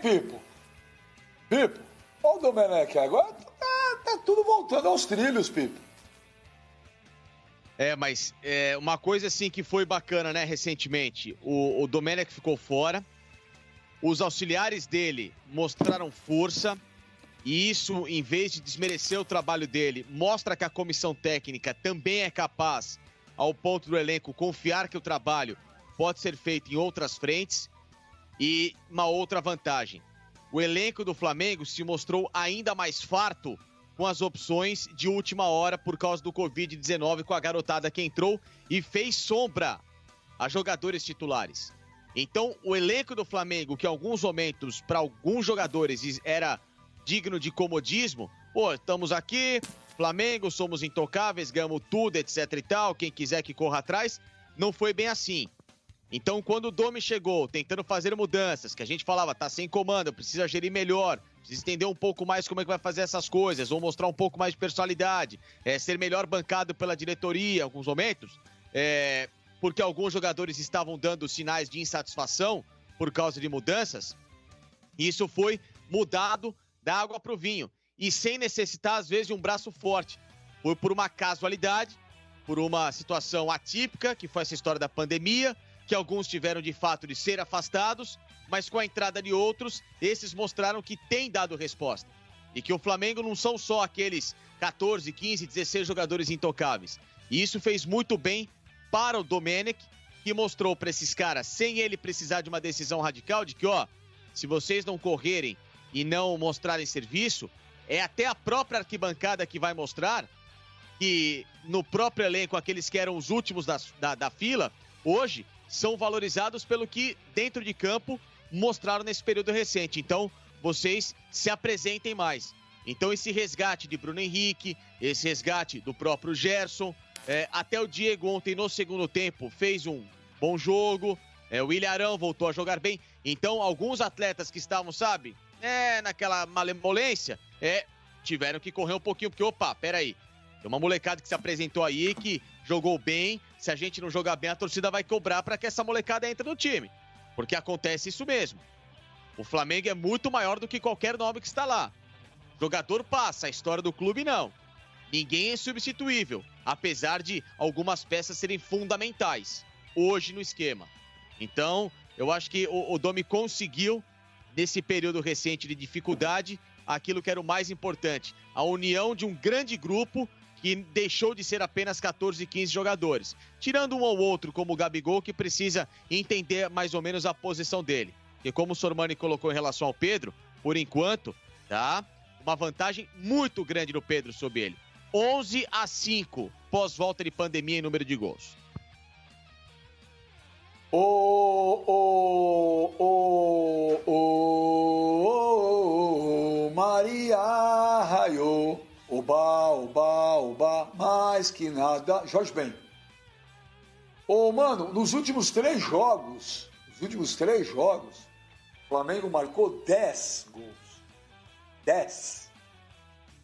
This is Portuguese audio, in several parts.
Pipo? Pipo, olha o Domenech agora, tá tudo voltando aos trilhos, Pipo. Mas uma coisa assim que foi bacana, né, recentemente, o Domenech ficou fora, os auxiliares dele mostraram força, e isso, em vez de desmerecer o trabalho dele, mostra que a comissão técnica também é capaz, ao ponto do elenco, confiar que o trabalho pode ser feito em outras frentes. E uma outra vantagem, o elenco do Flamengo se mostrou ainda mais farto com as opções de última hora por causa do Covid-19, com a garotada que entrou e fez sombra a jogadores titulares. Então, o elenco do Flamengo, que em alguns momentos, para alguns jogadores, era digno de comodismo, estamos aqui, Flamengo, somos intocáveis, ganhamos tudo, etc e tal, quem quiser que corra atrás, não foi bem assim. Então, quando o Domi chegou, tentando fazer mudanças, que a gente falava, tá sem comando, precisa gerir melhor, precisa entender um pouco mais como é que vai fazer essas coisas, ou mostrar um pouco mais de personalidade, ser melhor bancado pela diretoria em alguns momentos, porque alguns jogadores estavam dando sinais de insatisfação por causa de mudanças, isso foi mudado da água pro vinho, e sem necessitar, às vezes, de um braço forte. Foi por uma casualidade, por uma situação atípica, que foi essa história da pandemia, que alguns tiveram de fato de ser afastados, mas com a entrada de outros, esses mostraram que tem dado resposta. E que o Flamengo não são só aqueles 14, 15, 16 jogadores intocáveis. E isso fez muito bem para o Domenech, que mostrou para esses caras, sem ele precisar de uma decisão radical, de que, se vocês não correrem e não mostrarem serviço, é até a própria arquibancada que vai mostrar que no próprio elenco, aqueles que eram os últimos da fila, hoje são valorizados pelo que dentro de campo mostraram nesse período recente. Então, vocês se apresentem mais. Então, esse resgate de Bruno Henrique, esse resgate do próprio Gerson, até o Diego ontem no segundo tempo fez um bom jogo, o Ilharão voltou a jogar bem. Então, alguns atletas que estavam, naquela malemolência, tiveram que correr um pouquinho, porque, peraí, tem uma molecada que se apresentou aí, que jogou bem. Se a gente não jogar bem, a torcida vai cobrar para que essa molecada entre no time. Porque acontece isso mesmo. O Flamengo é muito maior do que qualquer nome que está lá. O jogador passa, a história do clube não. Ninguém é substituível, apesar de algumas peças serem fundamentais hoje no esquema. Então, eu acho que o Domi conseguiu, nesse período recente de dificuldade, aquilo que era o mais importante. A união de um grande grupo que deixou de ser apenas 14, 15 jogadores. Tirando um ou outro, como o Gabigol, que precisa entender mais ou menos a posição dele. E como o Sormani colocou em relação ao Pedro, por enquanto, uma vantagem muito grande do Pedro sobre ele. 11-5, pós-volta de pandemia em número de gols. Maria raiou, oba, mais que nada. Jorge Ben. Mano, nos últimos três jogos, o Flamengo marcou 10 gols. 10.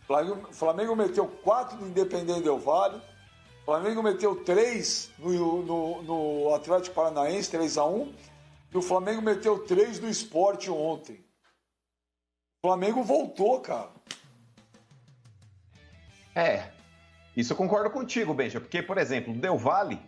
O Flamengo meteu 4 no Independente Del Valle. O Flamengo meteu 3 no Atlético Paranaense, 3-1. E o Flamengo meteu 3 no Sport ontem. O Flamengo voltou, cara. Isso eu concordo contigo, Benja. Porque, por exemplo, o Del Valle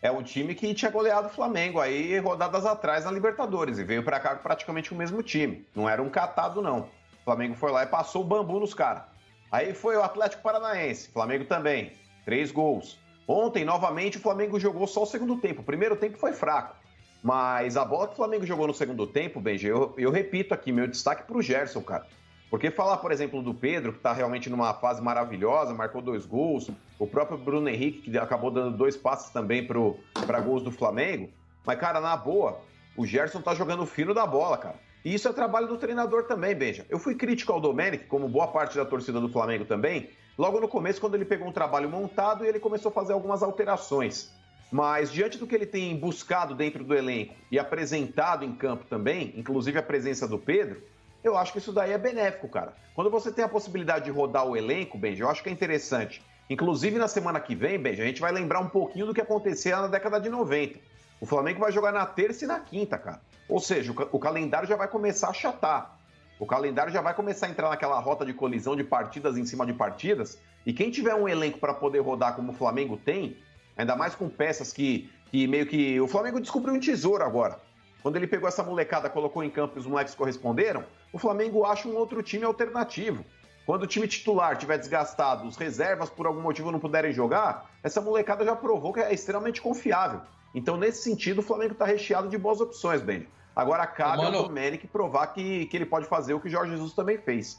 é um time que tinha goleado o Flamengo aí rodadas atrás na Libertadores e veio pra cá praticamente o mesmo time. Não era um catado, não. O Flamengo foi lá e passou o bambu nos caras. Aí foi o Atlético Paranaense, Flamengo também, 3 gols. Ontem, novamente, o Flamengo jogou só o segundo tempo. O primeiro tempo foi fraco. Mas a bola que o Flamengo jogou no segundo tempo, Benja, eu repito aqui, meu destaque pro Gerson, cara. Porque falar, por exemplo, do Pedro, que tá realmente numa fase maravilhosa, marcou 2 gols, o próprio Bruno Henrique, que acabou dando 2 passes também para gols do Flamengo, mas, cara, na boa, o Gerson tá jogando fino da bola, cara. E isso é trabalho do treinador também, Benja. Eu fui crítico ao Domenech, como boa parte da torcida do Flamengo também, logo no começo, quando ele pegou um trabalho montado e ele começou a fazer algumas alterações. Mas, diante do que ele tem buscado dentro do elenco e apresentado em campo também, inclusive a presença do Pedro, eu acho que isso daí é benéfico, cara. Quando você tem a possibilidade de rodar o elenco, Benja, eu acho que é interessante. Inclusive, na semana que vem, Benja, a gente vai lembrar um pouquinho do que acontecia na década de 90. O Flamengo vai jogar na terça e na quinta, cara. Ou seja, o calendário já vai começar a achatar. O calendário já vai começar a entrar naquela rota de colisão de partidas em cima de partidas. E quem tiver um elenco para poder rodar como o Flamengo tem, ainda mais com peças que meio que... O Flamengo descobriu um tesouro agora. Quando ele pegou essa molecada, colocou em campo e os moleques corresponderam, o Flamengo acha um outro time alternativo. Quando o time titular estiver desgastado, os reservas por algum motivo não puderem jogar, essa molecada já provou que é extremamente confiável. Então, nesse sentido, o Flamengo está recheado de boas opções, Benji. Agora cabe ao Domenic provar que ele pode fazer o que o Jorge Jesus também fez.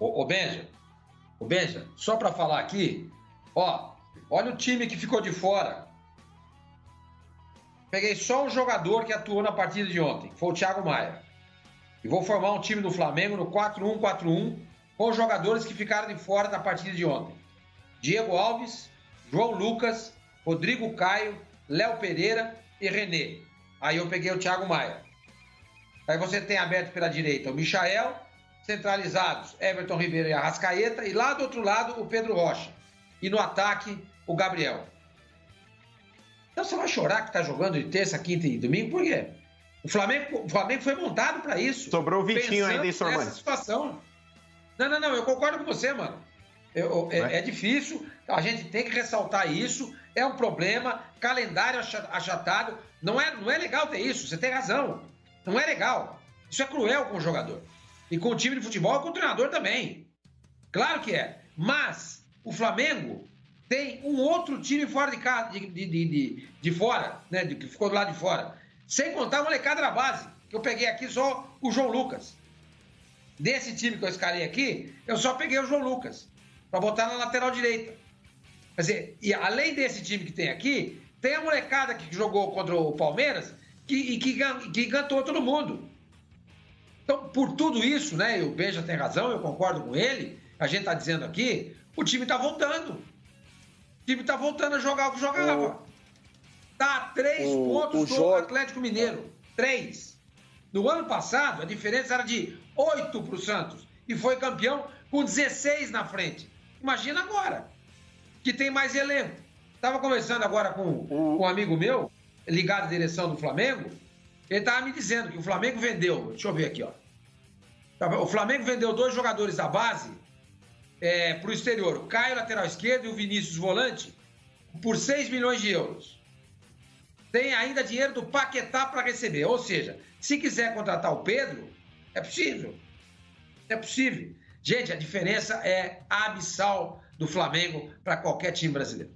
Ô Benja, só para falar aqui, olha o time que ficou de fora. Peguei só um jogador que atuou na partida de ontem, foi o Thiago Maia. E vou formar um time do Flamengo no 4-1-4-1 com os jogadores que ficaram de fora da partida de ontem. Diego Alves, João Lucas, Rodrigo Caio, Léo Pereira e René. Aí eu peguei o Thiago Maia. Aí você tem aberto pela direita o Michael, centralizados Everton Ribeiro e Arrascaeta, e lá do outro lado o Pedro Rocha. E no ataque o Gabriel. Então você vai chorar que está jogando de terça, quinta e domingo, por quê? O Flamengo foi montado para isso. Sobrou o Vitinho ainda, hein, Sormani? Nessa situação. Não, eu concordo com você, mano. É difícil, a gente tem que ressaltar isso, é um problema, calendário achatado, não é legal ter isso, você tem razão, não é legal, isso é cruel com o jogador, e com o time de futebol e com o treinador também, claro que é, mas o Flamengo tem um outro time fora de casa, de fora, né, que ficou do lado de fora, sem contar a molecada da base, que eu peguei aqui só o João Lucas. Desse time que eu escalei aqui, eu só peguei o João Lucas, para botar na lateral direita. Quer dizer, e além desse time que tem aqui, tem a molecada que jogou contra o Palmeiras que encantou todo mundo. Então, por tudo isso, né, o Benja tem razão, eu concordo com ele, a gente está dizendo aqui, o time está voltando. O time está voltando a jogar o que jogava. Está a 3 pontos do Atlético Mineiro. 3. No ano passado, a diferença era de 8 para o Santos. E foi campeão com 16 na frente. Imagina agora, que tem mais elenco. Estava conversando agora com um amigo meu, ligado à direção do Flamengo, ele estava me dizendo que o Flamengo vendeu, deixa eu ver aqui, o Flamengo vendeu 2 jogadores da base para o exterior, o Caio, lateral esquerdo, e o Vinícius, volante, por 6 milhões de euros. Tem ainda dinheiro do Paquetá para receber, ou seja, se quiser contratar o Pedro, é possível. É possível. Gente, a diferença é abissal do Flamengo para qualquer time brasileiro.